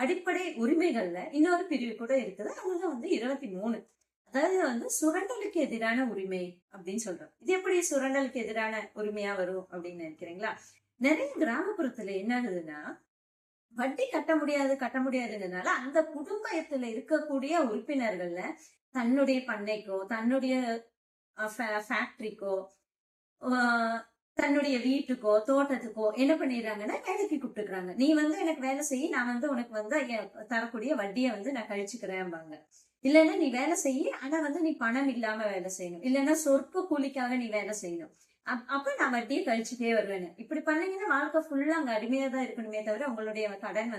அடிப்படை உரிமைகள்ல இன்னொரு பிரிவு கூட இருக்குது. அதுதான் 23. அதாவது சுரண்டலுக்கு எதிரான உரிமை அப்படின்னு சொல்றோம். இது எப்படி சுரண்டலுக்கு எதிரான உரிமையா வரும் அப்படின்னு நினைக்கிறீங்களா? நிறைய கிராமப்புறத்துல என்ன ஆகுதுன்னா, வட்டி கட்ட முடியாதுன்றதுனால அந்த குடும்பத்துல இருக்கக்கூடிய உறுப்பினர்கள்ல தன்னுடைய பண்ணைக்கோ, தன்னுடைய ஃபேக்டரிக்கோ, தன்னுடைய வீட்டுக்கோ, தோட்டத்துக்கோ என்ன பண்ணிடுறாங்கன்னா வேலைக்கு கூப்பிட்டுக்கிறாங்க. நீ எனக்கு வேலை செய்ய, நான் உனக்கு தரக்கூடிய வட்டியை நான் கழிச்சுக்கிறேன்பாங்க. இல்லைன்னா நீ வேலை செய்ய, ஆனா நீ பணம் இல்லாம வேலை செய்யணும். இல்லைன்னா சொற்ப கூலிக்காக நீ வேலை செய்யணும். அப்ப நான் வட்டியை கழிச்சுட்டே வருவேன். இப்படி பண்ணீங்கன்னா வாழ்க்கை ஃபுல்லா அங்க அடிமையா தான் இருக்கணுமே தவிர உங்களுடைய கடன்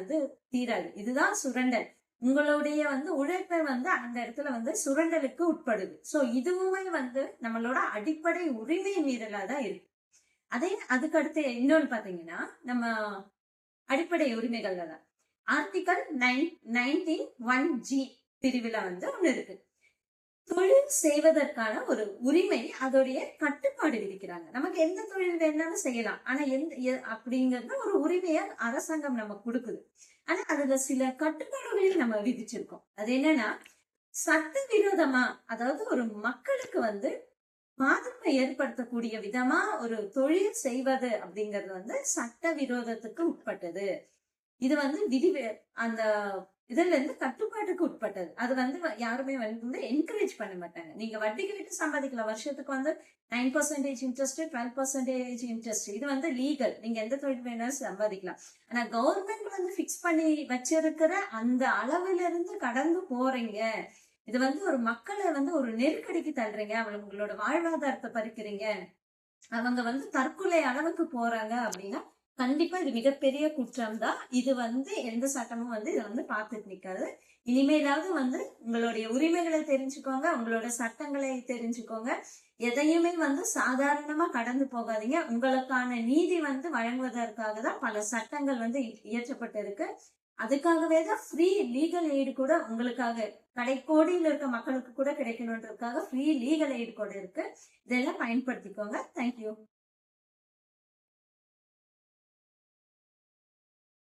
தீராது. இதுதான் சுரண்டல். உங்களுடைய உழைப்பை அந்த இடத்துல சுரண்டலுக்கு உட்படுது. சோ இதுவுமே நம்மளோட அடிப்படை உரிமை மீறலா தான் இருக்கு. அதுக்கு அடுத்து இன்னொன்னு பாத்தீங்கன்னா, நம்ம அடிப்படை உரிமைகள்ல தான் ஆர்டிகல் 19(1)G பிரிவுல ஒண்ணு இருக்கு. தொழில் செய்வதற்கான ஒரு உரிமை, அதோடைய கட்டுப்பாடு விதிக்கிறாங்க. நமக்கு எந்த தொழில் வேணாலும் செய்யலாம். ஆனா அப்படிங்கறது ஒரு உரிமைய அரசாங்கம் நமக்கு கொடுக்குது. ஆனா அதுல சில கட்டுப்பாடுகளையும் நம்ம விதிச்சிருக்கோம். அது என்னன்னா, சட்டவிரோதமா, அதாவது ஒரு மக்களுக்கு பாதிப்பை ஏற்படுத்தக்கூடிய விதமா ஒரு தொழில் செய்வது அப்படிங்கிறது சட்டவிரோதத்துக்கு உட்பட்டது. இது அந்த இதுல இருந்து கட்டுப்பாட்டுக்கு உட்பட்டது. அது யாருமே என்கரேஜ் பண்ண மாட்டாங்க. நீங்க வட்டிக்கு விட்டு சம்பாதிக்கலாம். வருஷத்துக்கு 9% இன்ட்ரெஸ்ட், 12% இன்ட்ரெஸ்ட். இது லீகல். நீங்க எந்த தொழில் வேணாலும் சம்பாதிக்கலாம். ஆனா கவர்மெண்ட் பிக்ஸ் பண்ணி வச்சிருக்கிற அந்த அளவுல இருந்து கடந்து போறீங்க. இது ஒரு மக்களை ஒரு நெருக்கடிக்கு தள்ளுறீங்க. அவங்களோட வாழ்வாதாரத்தை பறிக்கிறீங்க. அவங்க தற்கொலை அளவுக்கு போறாங்க அப்படின்னா கண்டிப்பா இது மிகப்பெரிய குற்றம் தான். இது எந்த சட்டமும் இதை பார்த்துட்டு நிக்காது. இனிமேலாவது உங்களுடைய உரிமைகளை தெரிஞ்சுக்கோங்க, உங்களோட சட்டங்களை தெரிஞ்சுக்கோங்க. எதையுமே சாதாரணமா கடந்து போகாதீங்க. உங்களுக்கான நீதி வழங்குவதற்காக தான் பல சட்டங்கள் இயற்றப்பட்டு இருக்கு. அதுக்காகவே தான் ஃப்ரீ லீகல் எய்டு கூட உங்களுக்காக கடைக்கோடியில் இருக்க மக்களுக்கு கூட கிடைக்கணுன்றதுக்காக ஃப்ரீ லீகல் எய்டு கூட இருக்கு. இதெல்லாம் பயன்படுத்திக்கோங்க. தேங்க்யூ.